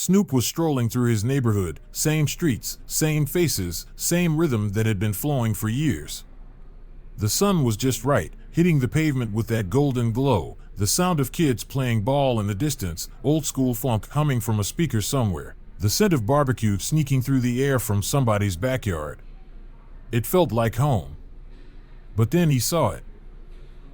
Snoop was strolling through his neighborhood, same streets, same faces, same rhythm that had been flowing for years. The sun was just right, hitting the pavement with that golden glow, the sound of kids playing ball in the distance, old school funk humming from a speaker somewhere, the scent of barbecue sneaking through the air from somebody's backyard. It felt like home. But then he saw it.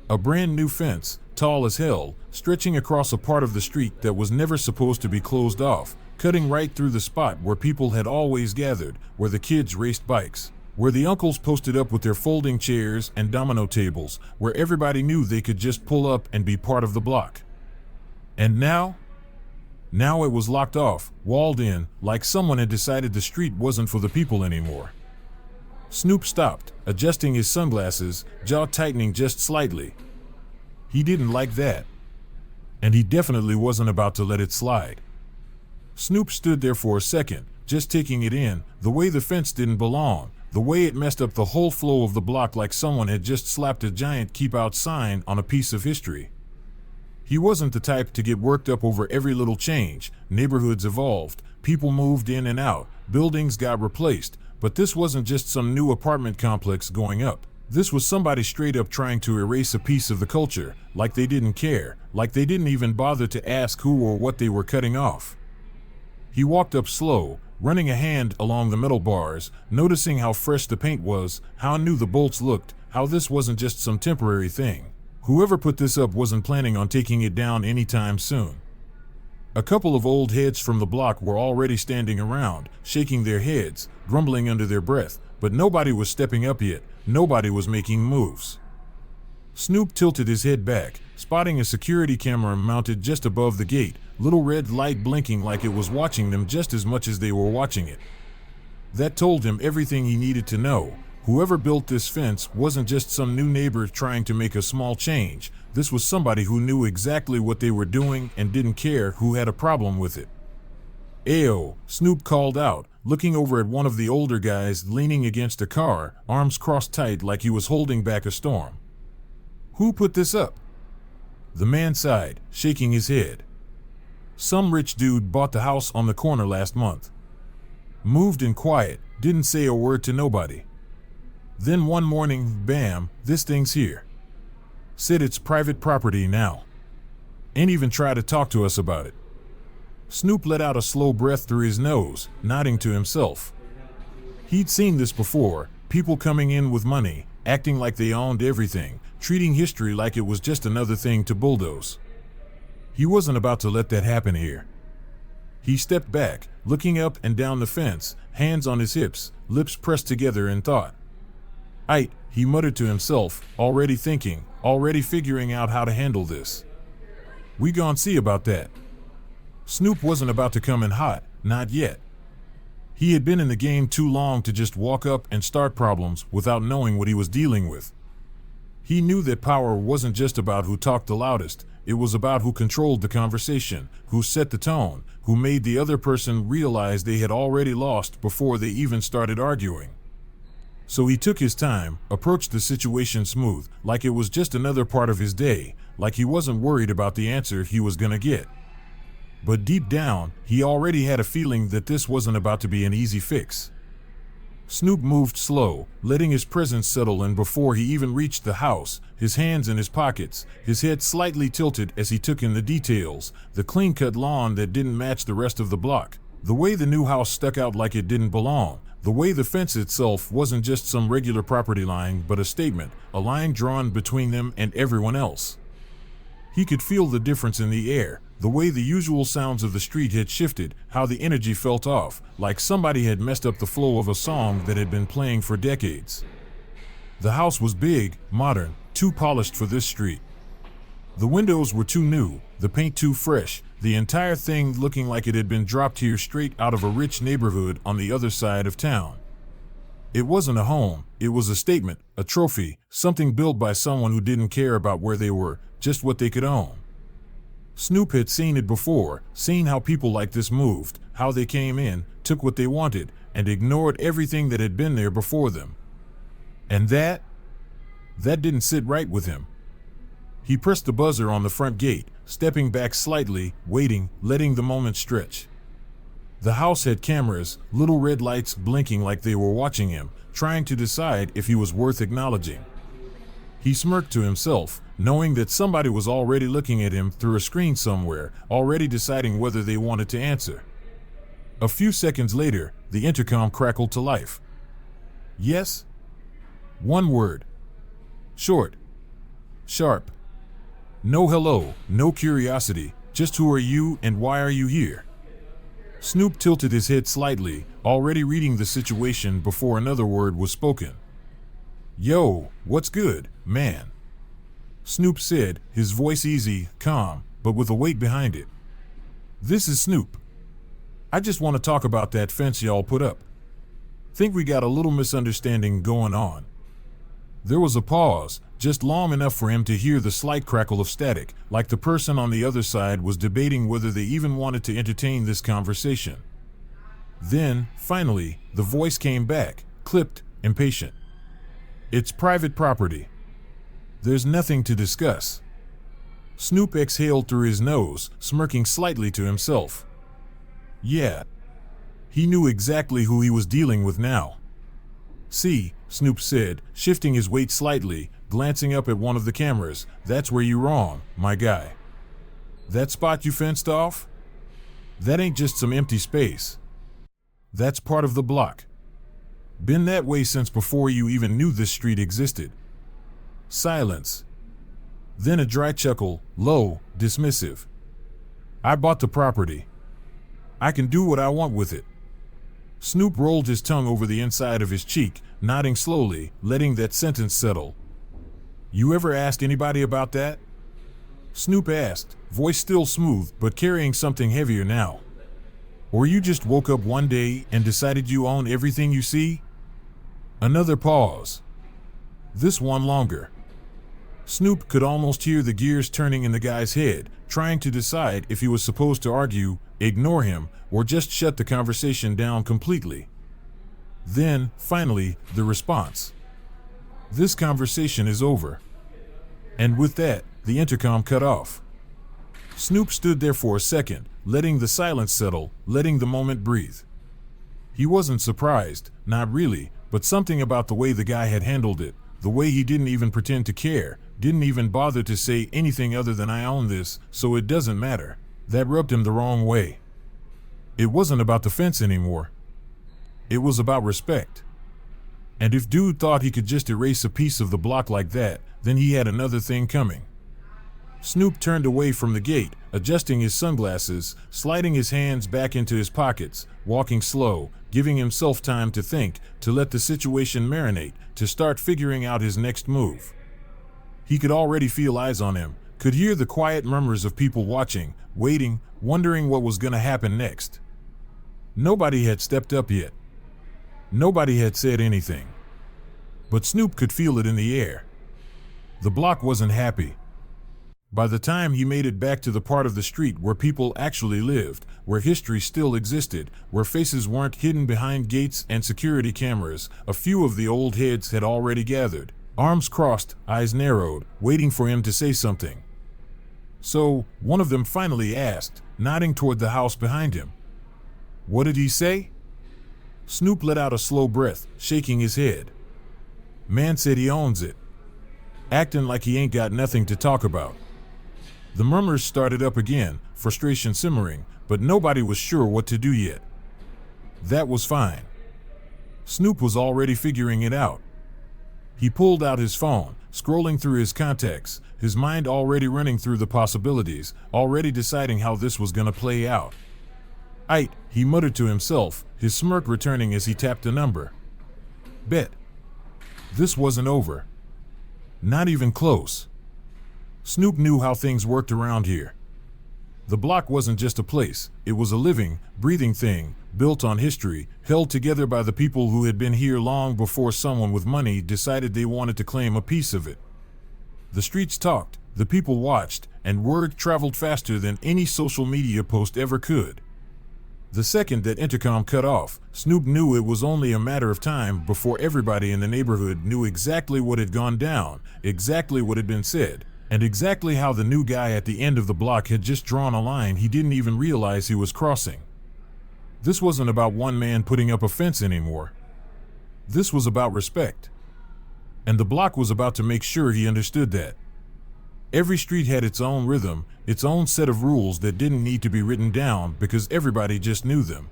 A brand new fence, tall as hell, stretching across a part of the street that was never supposed to be closed off, cutting right through the spot where people had always gathered, where the kids raced bikes, where the uncles posted up with their folding chairs and domino tables, where everybody knew they could just pull up and be part of the block. And now it was locked off, walled in, like someone had decided the street wasn't for the people anymore. Snoop stopped, adjusting his sunglasses, jaw tightening just slightly. He didn't like that. And he definitely wasn't about to let it slide. Snoop stood there for a second, just taking it in, the way the fence didn't belong, the way it messed up the whole flow of the block like someone had just slapped a giant keep out sign on a piece of history. He wasn't the type to get worked up over every little change. Neighborhoods evolved, people moved in and out, buildings got replaced, but this wasn't just some new apartment complex going up. This was somebody straight up trying to erase a piece of the culture, like they didn't care, like they didn't even bother to ask who or what they were cutting off. He walked up slow, running a hand along the metal bars, noticing how fresh the paint was, how new the bolts looked, how this wasn't just some temporary thing. Whoever put this up wasn't planning on taking it down anytime soon. A couple of old heads from the block were already standing around, shaking their heads, grumbling under their breath, but nobody was stepping up yet, nobody was making moves. Snoop tilted his head back, spotting a security camera mounted just above the gate, little red light blinking like it was watching them just as much as they were watching it. That told him everything he needed to know. Whoever built this fence wasn't just some new neighbor trying to make a small change. This was somebody who knew exactly what they were doing and didn't care who had a problem with it. "Ayo," Snoop called out, looking over at one of the older guys leaning against a car, arms crossed tight like he was holding back a storm. "Who put this up?" The man sighed, shaking his head. "Some rich dude bought the house on the corner last month. Moved in quiet, didn't say a word to nobody. Then one morning, bam, this thing's here. Said it's private property now. Ain't even tried to talk to us about it." Snoop let out a slow breath through his nose, nodding to himself. He'd seen this before, people coming in with money, acting like they owned everything, treating history like it was just another thing to bulldoze. He wasn't about to let that happen here. He stepped back, looking up and down the fence, hands on his hips, lips pressed together in thought. "Aight," he muttered to himself, already thinking, already figuring out how to handle this. "We gon' see about that." Snoop wasn't about to come in hot, not yet. He had been in the game too long to just walk up and start problems without knowing what he was dealing with. He knew that power wasn't just about who talked the loudest, it was about who controlled the conversation, who set the tone, who made the other person realize they had already lost before they even started arguing. So he took his time, approached the situation smooth, like it was just another part of his day, like he wasn't worried about the answer he was gonna get. But deep down, he already had a feeling that this wasn't about to be an easy fix. Snoop moved slow, letting his presence settle in before he even reached the house, his hands in his pockets, his head slightly tilted as he took in the details, the clean-cut lawn that didn't match the rest of the block, the way the new house stuck out like it didn't belong, the way the fence itself wasn't just some regular property line but a statement, a line drawn between them and everyone else. He could feel the difference in the air, the way the usual sounds of the street had shifted, how the energy felt off, like somebody had messed up the flow of a song that had been playing for decades. The house was big, modern, too polished for this street. The windows were too new, the paint too fresh, the entire thing looking like it had been dropped here straight out of a rich neighborhood on the other side of town. It wasn't a home, it was a statement, a trophy, something built by someone who didn't care about where they were, just what they could own. Snoop had seen it before, seen how people like this moved, how they came in, took what they wanted, and ignored everything that had been there before them. And that didn't sit right with him. He pressed the buzzer on the front gate, stepping back slightly, waiting, letting the moment stretch. The house had cameras, little red lights blinking like they were watching him, trying to decide if he was worth acknowledging. He smirked to himself, knowing that somebody was already looking at him through a screen somewhere, already deciding whether they wanted to answer. A few seconds later, the intercom crackled to life. Yes? One word. Short. Sharp. No hello, no curiosity, just who are you and why are you here? Snoop tilted his head slightly, already reading the situation before another word was spoken. Yo, what's good, man? Snoop said, his voice easy, calm, but with a weight behind it. This is Snoop. I just want to talk about that fence y'all put up. Think we got a little misunderstanding going on. There was a pause, just long enough for him to hear the slight crackle of static, like the person on the other side was debating whether they even wanted to entertain this conversation. Then, finally, the voice came back, clipped, impatient. It's private property. There's nothing to discuss. Snoop exhaled through his nose, smirking slightly to himself. Yeah. He knew exactly who he was dealing with now. See, Snoop said, shifting his weight slightly, glancing up at one of the cameras, that's where you're wrong, my guy. That spot you fenced off? That ain't just some empty space. That's part of the block. Been that way since before you even knew this street existed. Silence. Then a dry chuckle, low, dismissive. I bought the property. I can do what I want with it. Snoop rolled his tongue over the inside of his cheek, nodding slowly, letting that sentence settle. You ever asked anybody about that? Snoop asked, voice still smooth but carrying something heavier now. Or you just woke up one day and decided you own everything you see? Another pause. This one longer. Snoop could almost hear the gears turning in the guy's head, trying to decide if he was supposed to argue, ignore him, or just shut the conversation down completely. Then, finally, the response. This conversation is over. And with that, the intercom cut off. Snoop stood there for a second, letting the silence settle, letting the moment breathe. He wasn't surprised, not really, but something about the way the guy had handled it, the way he didn't even pretend to care, didn't even bother to say anything other than I own this, so it doesn't matter, that rubbed him the wrong way. It wasn't about the fence anymore. It was about respect. And if dude thought he could just erase a piece of the block like that, then he had another thing coming. Snoop turned away from the gate, adjusting his sunglasses, sliding his hands back into his pockets, walking slow, giving himself time to think, to let the situation marinate, to start figuring out his next move. He could already feel eyes on him, could hear the quiet murmurs of people watching, waiting, wondering what was going to happen next. Nobody had stepped up yet. Nobody had said anything. But Snoop could feel it in the air. The block wasn't happy. By the time he made it back to the part of the street where people actually lived, where history still existed, where faces weren't hidden behind gates and security cameras, a few of the old heads had already gathered, arms crossed, eyes narrowed, waiting for him to say something. So, one of them finally asked, nodding toward the house behind him. What did he say? Snoop let out a slow breath, shaking his head. Man said he owns it. Acting like he ain't got nothing to talk about. The murmurs started up again, frustration simmering, but nobody was sure what to do yet. That was fine. Snoop was already figuring it out. He pulled out his phone, scrolling through his contacts, his mind already running through the possibilities, already deciding how this was gonna play out. Aight, he muttered to himself, his smirk returning as he tapped a number. Bet. This wasn't over. Not even close. Snoop knew how things worked around here. The block wasn't just a place, it was a living, breathing thing, built on history, held together by the people who had been here long before someone with money decided they wanted to claim a piece of it. The streets talked, the people watched, and word traveled faster than any social media post ever could. The second that intercom cut off, Snoop knew it was only a matter of time before everybody in the neighborhood knew exactly what had gone down, exactly what had been said, and exactly how the new guy at the end of the block had just drawn a line he didn't even realize he was crossing. This wasn't about one man putting up a fence anymore. This was about respect. And the block was about to make sure he understood that. Every street had its own rhythm, its own set of rules that didn't need to be written down because everybody just knew them.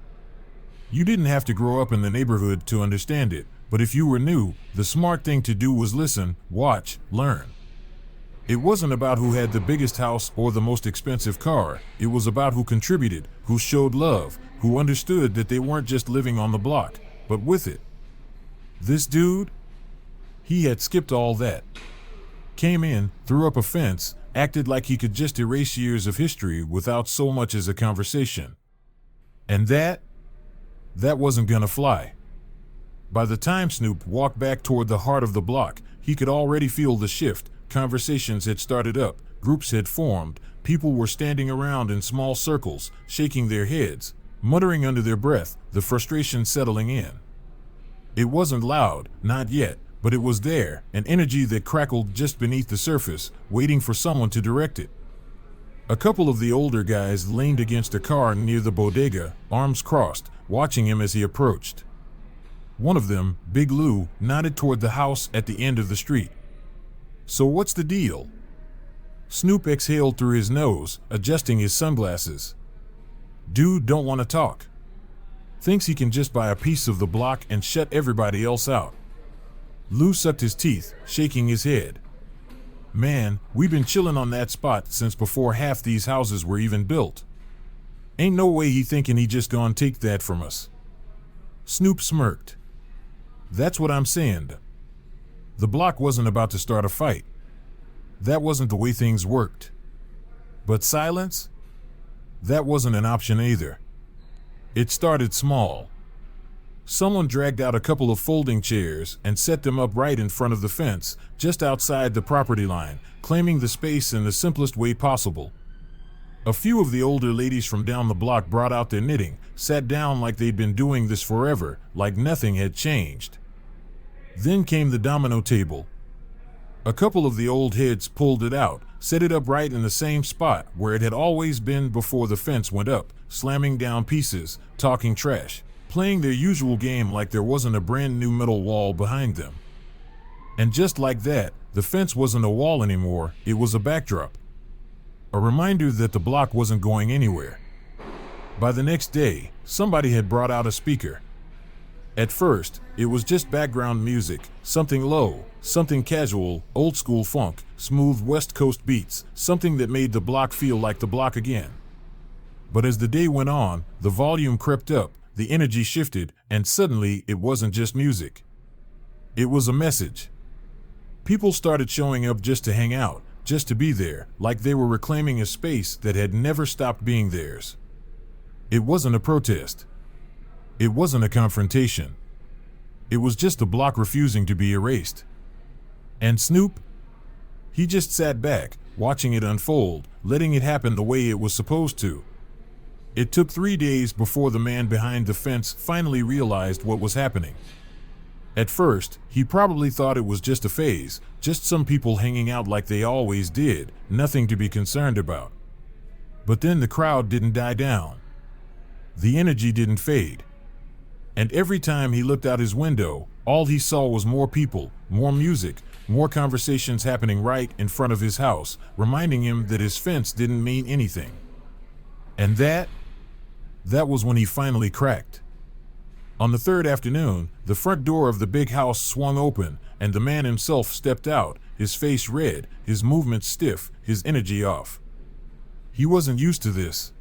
You didn't have to grow up in the neighborhood to understand it, but if you were new, the smart thing to do was listen, watch, learn. It wasn't about who had the biggest house or the most expensive car. It was about who contributed, who showed love, who understood that they weren't just living on the block, but with it. This dude? He had skipped all that. Came in, threw up a fence, acted like he could just erase years of history without so much as a conversation. And that wasn't gonna fly. By the time Snoop walked back toward the heart of the block, he could already feel the shift. Conversations had started up, groups had formed, people were standing around in small circles, shaking their heads, muttering under their breath, the frustration settling in. It wasn't loud, not yet, but it was there, an energy that crackled just beneath the surface, waiting for someone to direct it. A couple of the older guys leaned against a car near the bodega, arms crossed, watching him as he approached. One of them, Big Lou, nodded toward the house at the end of the street. So what's the deal? Snoop exhaled through his nose, adjusting his sunglasses. Dude don't want to talk. Thinks he can just buy a piece of the block and shut everybody else out. Lou sucked his teeth, shaking his head. Man, we've been chilling on that spot since before half these houses were even built. Ain't no way he thinking he just gonna take that from us. Snoop smirked. That's what I'm saying. The block wasn't about to start a fight. That wasn't the way things worked. But silence? That wasn't an option either. It started small. Someone dragged out a couple of folding chairs and set them up right in front of the fence, just outside the property line, claiming the space in the simplest way possible. A few of the older ladies from down the block brought out their knitting, sat down like they'd been doing this forever, like nothing had changed. Then came the domino table. A couple of the old heads pulled it out, set it up right in the same spot where it had always been before the fence went up, slamming down pieces, talking trash, playing their usual game like there wasn't a brand new metal wall behind them. And just like that, the fence wasn't a wall anymore, it was a backdrop. A reminder that the block wasn't going anywhere. By the next day, somebody had brought out a speaker. At first, it was just background music, something low, something casual, old school funk, smooth West Coast beats, something that made the block feel like the block again. But as the day went on, the volume crept up, the energy shifted, and suddenly it wasn't just music. It was a message. People started showing up just to hang out, just to be there, like they were reclaiming a space that had never stopped being theirs. It wasn't a protest. It wasn't a confrontation. It was just a block refusing to be erased. And Snoop? He just sat back, watching it unfold, letting it happen the way it was supposed to. It took 3 days before the man behind the fence finally realized what was happening. At first, he probably thought it was just a phase, just some people hanging out like they always did, nothing to be concerned about. But then the crowd didn't die down. The energy didn't fade. And every time he looked out his window, all he saw was more people, more music, more conversations happening right in front of his house, reminding him that his fence didn't mean anything. And that was when he finally cracked. On the third afternoon, the front door of the big house swung open, and the man himself stepped out, his face red, his movements stiff, his energy off. He wasn't used to this.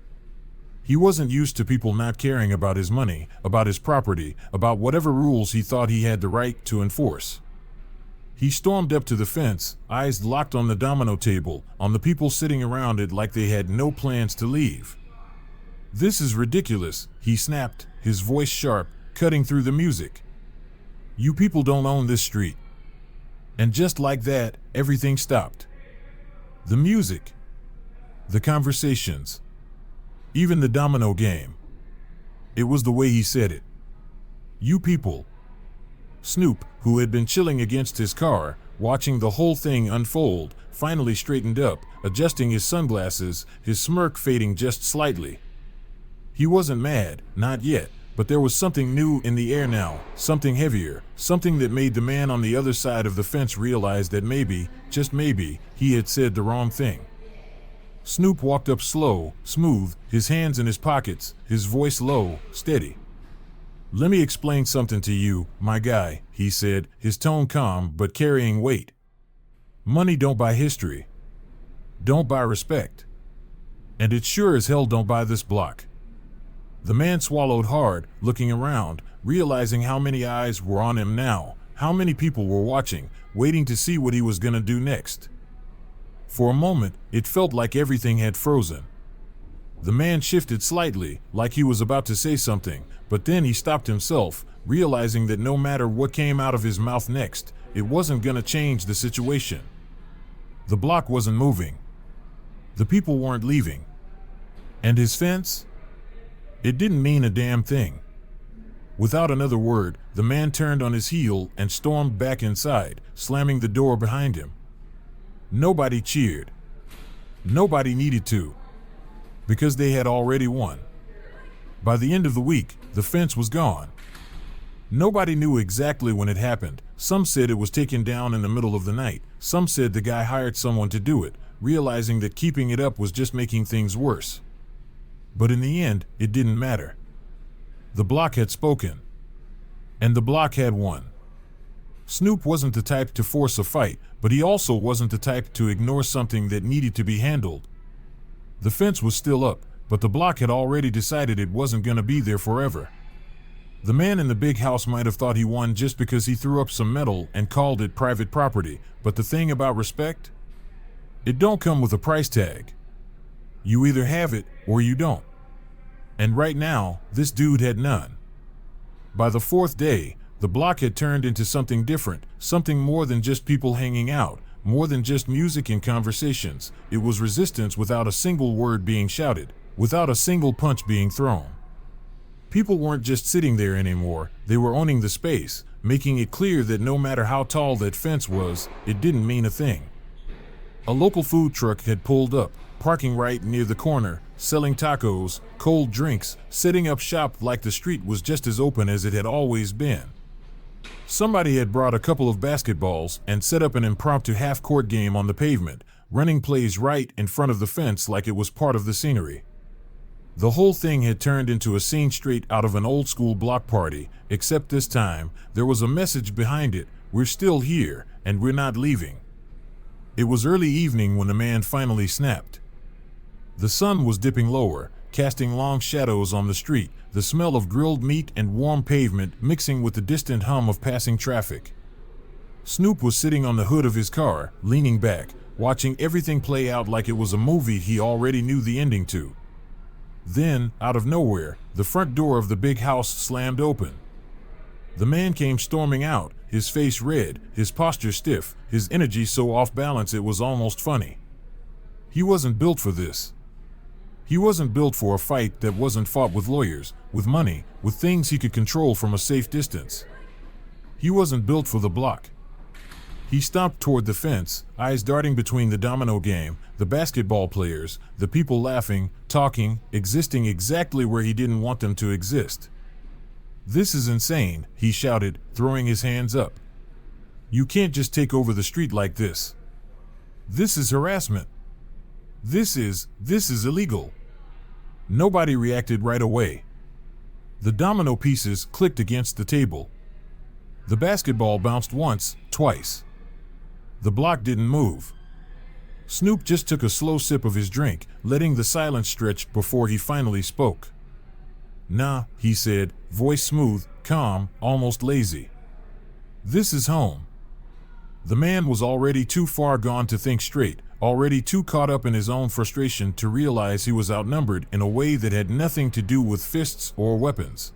He wasn't used to people not caring about his money, about his property, about whatever rules he thought he had the right to enforce. He stormed up to the fence, eyes locked on the domino table, on the people sitting around it like they had no plans to leave. This is ridiculous, he snapped, his voice sharp, cutting through the music. You people don't own this street. And just like that, everything stopped. The music. The conversations. Even the domino game. It was the way he said it. You people. Snoop, who had been chilling against his car, watching the whole thing unfold, finally straightened up, adjusting his sunglasses, his smirk fading just slightly. He wasn't mad, not yet, but there was something new in the air now, something heavier, something that made the man on the other side of the fence realize that maybe, just maybe, he had said the wrong thing. Snoop walked up slow, smooth, his hands in his pockets, his voice low, steady. "Let me explain something to you, my guy," he said, his tone calm but carrying weight. "Money don't buy history. Don't buy respect. And it sure as hell don't buy this block." The man swallowed hard, looking around, realizing how many eyes were on him now, how many people were watching, waiting to see what he was gonna do next. For a moment, it felt like everything had frozen. The man shifted slightly, like he was about to say something, but then he stopped himself, realizing that no matter what came out of his mouth next, it wasn't gonna change the situation. The block wasn't moving. The people weren't leaving. And his fence? It didn't mean a damn thing. Without another word, the man turned on his heel and stormed back inside, slamming the door behind him. Nobody cheered. Nobody needed to. Because they had already won. By the end of the week, the fence was gone. Nobody knew exactly when it happened. Some said it was taken down in the middle of the night. Some said the guy hired someone to do it, realizing that keeping it up was just making things worse. But in the end, it didn't matter. The block had spoken. And the block had won. Snoop wasn't the type to force a fight, but he also wasn't the type to ignore something that needed to be handled. The fence was still up, but the block had already decided it wasn't gonna be there forever. The man in the big house might have thought he won just because he threw up some metal and called it private property, but the thing about respect? It don't come with a price tag. You either have it or you don't. And right now, this dude had none. By the fourth day, the block had turned into something different, something more than just people hanging out, more than just music and conversations. It was resistance without a single word being shouted, without a single punch being thrown. People weren't just sitting there anymore, they were owning the space, making it clear that no matter how tall that fence was, it didn't mean a thing. A local food truck had pulled up, parking right near the corner, selling tacos, cold drinks, setting up shop like the street was just as open as it had always been. Somebody had brought a couple of basketballs and set up an impromptu half-court game on the pavement, running plays right in front of the fence like it was part of the scenery. The whole thing had turned into a scene straight out of an old-school block party, except this time, there was a message behind it: we're still here, and we're not leaving. It was early evening when the man finally snapped. The sun was dipping lower, casting long shadows on the street, the smell of grilled meat and warm pavement mixing with the distant hum of passing traffic. Snoop was sitting on the hood of his car, leaning back, watching everything play out like it was a movie he already knew the ending to. Then, out of nowhere, the front door of the big house slammed open. The man came storming out, his face red, his posture stiff, his energy so off balance it was almost funny. He wasn't built for this. He wasn't built for a fight that wasn't fought with lawyers, with money, with things he could control from a safe distance. He wasn't built for the block. He stomped toward the fence, eyes darting between the domino game, the basketball players, the people laughing, talking, existing exactly where he didn't want them to exist. "This is insane," he shouted, throwing his hands up. "You can't just take over the street like this. This is harassment. This is illegal." Nobody reacted right away. The domino pieces clicked against the table. The basketball bounced once, twice. The block didn't move. Snoop just took a slow sip of his drink, letting the silence stretch before he finally spoke. "Nah," he said, voice smooth, calm, almost lazy. "This is home." The man was already too far gone to think straight, already too caught up in his own frustration to realize he was outnumbered in a way that had nothing to do with fists or weapons.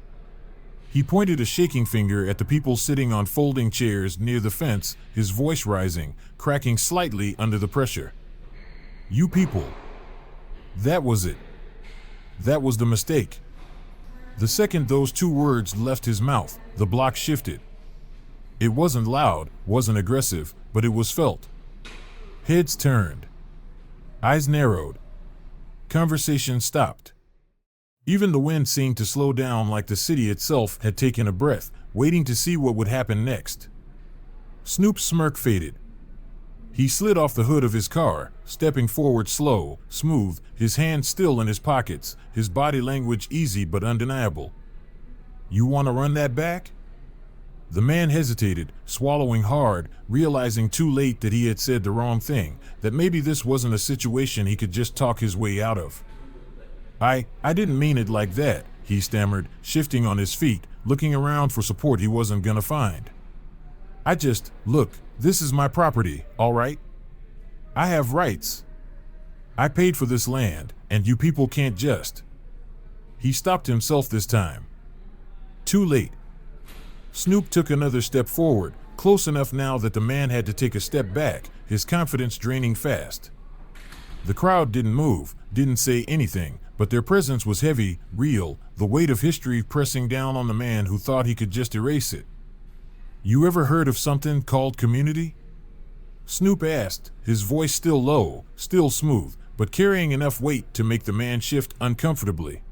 He pointed a shaking finger at the people sitting on folding chairs near the fence, his voice rising, cracking slightly under the pressure. "You people. That was it. That was the mistake." The second those two words left his mouth, the block shifted. It wasn't loud, wasn't aggressive, but it was felt. Heads turned. Eyes narrowed. Conversation stopped. Even the wind seemed to slow down, like the city itself had taken a breath, waiting to see what would happen next. Snoop's smirk faded. He slid off the hood of his car, stepping forward slow, smooth, his hands still in his pockets, his body language easy but undeniable. "You want to run that back?" The man hesitated, swallowing hard, realizing too late that he had said the wrong thing, that maybe this wasn't a situation he could just talk his way out of. I didn't mean it like that," he stammered, shifting on his feet, looking around for support he wasn't gonna find. Look, this is my property, all right? I have rights. I paid for this land, and you people can't just." He stopped himself this time. Too late. Snoop took another step forward, close enough now that the man had to take a step back, his confidence draining fast. The crowd didn't move, didn't say anything, but their presence was heavy, real, the weight of history pressing down on the man who thought he could just erase it. "You ever heard of something called community?" Snoop asked, his voice still low, still smooth, but carrying enough weight to make the man shift uncomfortably.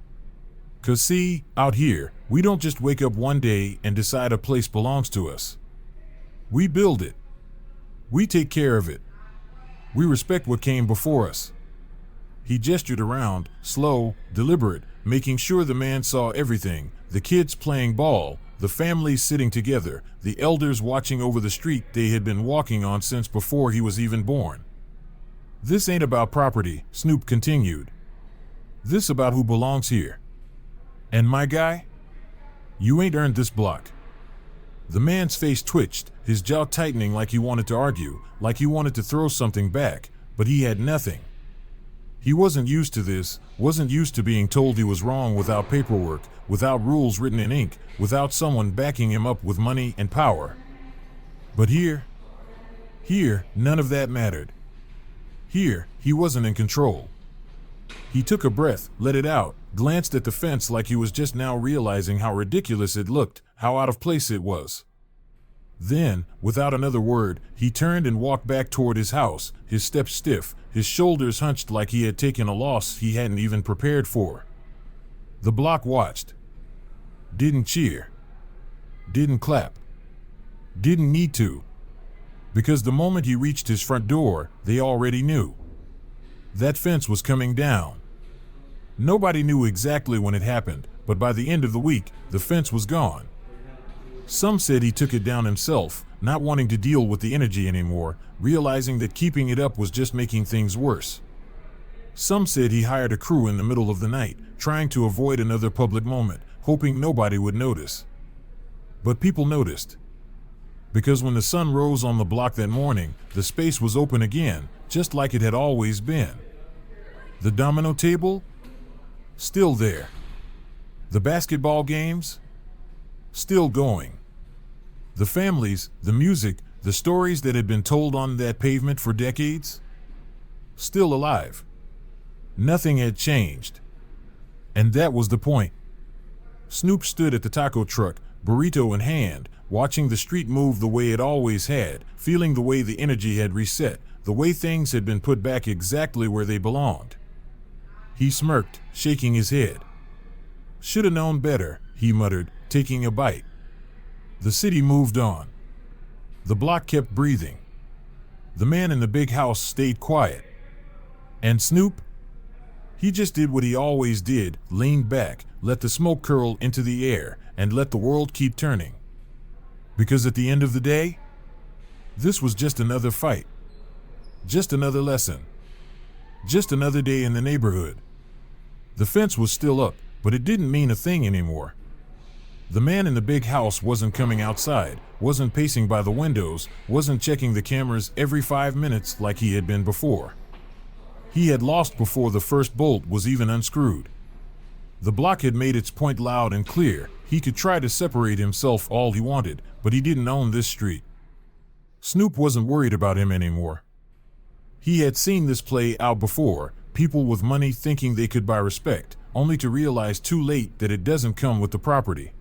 "'Cause see, out here, we don't just wake up one day and decide a place belongs to us. We build it. We take care of it. We respect what came before us." He gestured around, slow, deliberate, making sure the man saw everything: the kids playing ball, the families sitting together, the elders watching over the street they had been walking on since before he was even born. "This ain't about property," Snoop continued. "This about who belongs here. And my guy, you ain't earned this block." The man's face twitched, his jaw tightening like he wanted to argue, like he wanted to throw something back, but he had nothing. He wasn't used to this, wasn't used to being told he was wrong without paperwork, without rules written in ink, without someone backing him up with money and power. But here, none of that mattered. Here, he wasn't in control. He took a breath, let it out, glanced at the fence like he was just now realizing how ridiculous it looked, how out of place it was. Then, without another word, he turned and walked back toward his house, his steps stiff, his shoulders hunched like he had taken a loss he hadn't even prepared for. The block watched. Didn't cheer. Didn't clap. Didn't need to. Because the moment he reached his front door, they already knew. That fence was coming down. Nobody knew exactly when it happened, but by the end of the week, the fence was gone. Some said he took it down himself, not wanting to deal with the energy anymore, realizing that keeping it up was just making things worse. Some said he hired a crew in the middle of the night, trying to avoid another public moment, hoping nobody would notice. But people noticed. Because when the sun rose on the block that morning, the space was open again, just like it had always been. The domino table? Still there. The basketball games? Still going. The families, the music, the stories that had been told on that pavement for decades? Still alive. Nothing had changed. And that was the point. Snoop stood at the taco truck, burrito in hand, watching the street move the way it always had, feeling the way the energy had reset, the way things had been put back exactly where they belonged. He smirked, shaking his head. "Shoulda known better," he muttered, taking a bite. The city moved on. The block kept breathing. The man in the big house stayed quiet. And Snoop? He just did what he always did, leaned back, let the smoke curl into the air, and let the world keep turning. Because at the end of the day, this was just another fight. Just another lesson. Just another day in the neighborhood. The fence was still up, but it didn't mean a thing anymore. The man in the big house wasn't coming outside, wasn't pacing by the windows, wasn't checking the cameras every 5 minutes like he had been before. He had lost before the first bolt was even unscrewed. The block had made its point loud and clear. He could try to separate himself all he wanted, but he didn't own this street. Snoop wasn't worried about him anymore. He had seen this play out before, people with money thinking they could buy respect, only to realize too late that it doesn't come with the property.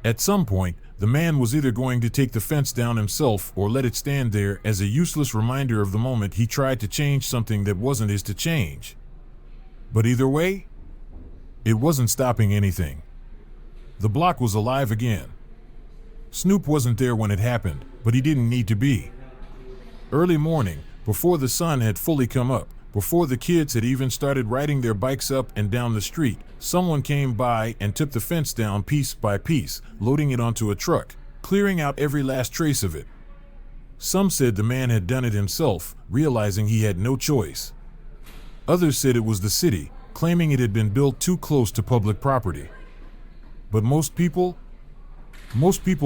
At some point, the man was either going to take the fence down himself or let it stand there as a useless reminder of the moment he tried to change something that wasn't his to change. But either way, It wasn't stopping anything. The block was alive again. Snoop wasn't there when it happened, but he didn't need to be. Early morning, before the sun had fully come up, before the kids had even started riding their bikes up and down the street, someone came by and took the fence down piece by piece, loading it onto a truck, clearing out every last trace of it. Some said the man had done it himself, realizing he had no choice. Others said it was the city, claiming it had been built too close to public property. But most people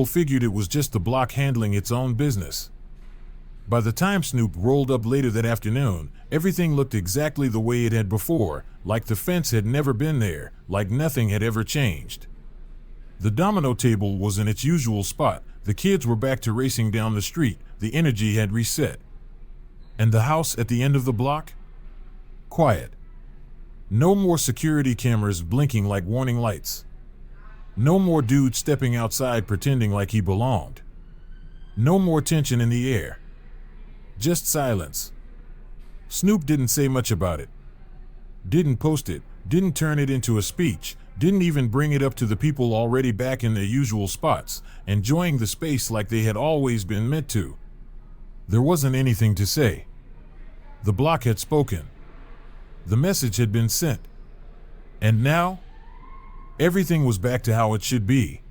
figured it was just the block handling its own business. By the time Snoop rolled up later that afternoon, everything looked exactly the way it had before, like the fence had never been there, like nothing had ever changed. The domino table was in its usual spot, the kids were back to racing down the street, the energy had reset. And the house at the end of the block? Quiet. No more security cameras blinking like warning lights. No more dude stepping outside pretending like he belonged. No more tension in the air. Just silence. Snoop didn't say much about it. Didn't post it, didn't turn it into a speech, didn't even bring it up to the people already back in their usual spots, enjoying the space like they had always been meant to. There wasn't anything to say. The block had spoken. The message had been sent. And now, everything was back to how it should be.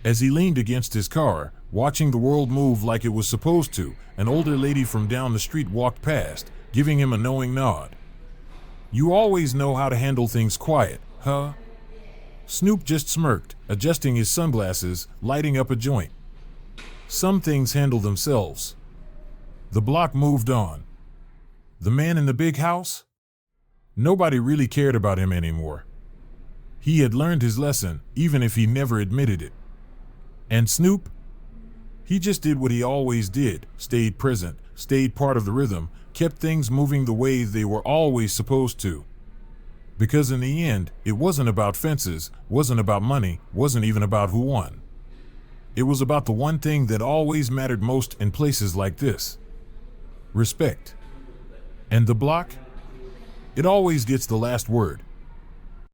As he leaned against his car, watching the world move like it was supposed to, an older lady from down the street walked past, giving him a knowing nod. "You always know how to handle things quiet, huh?" Snoop just smirked, adjusting his sunglasses, lighting up a joint. Some things handle themselves. The block moved on. The man in the big house? Nobody really cared about him anymore. He had learned his lesson, even if he never admitted it. And Snoop? He just did what he always did, stayed present, stayed part of the rhythm, kept things moving the way they were always supposed to. Because in the end, it wasn't about fences, wasn't about money, wasn't even about who won. It was about the one thing that always mattered most in places like this. Respect. And the block? It always gets the last word.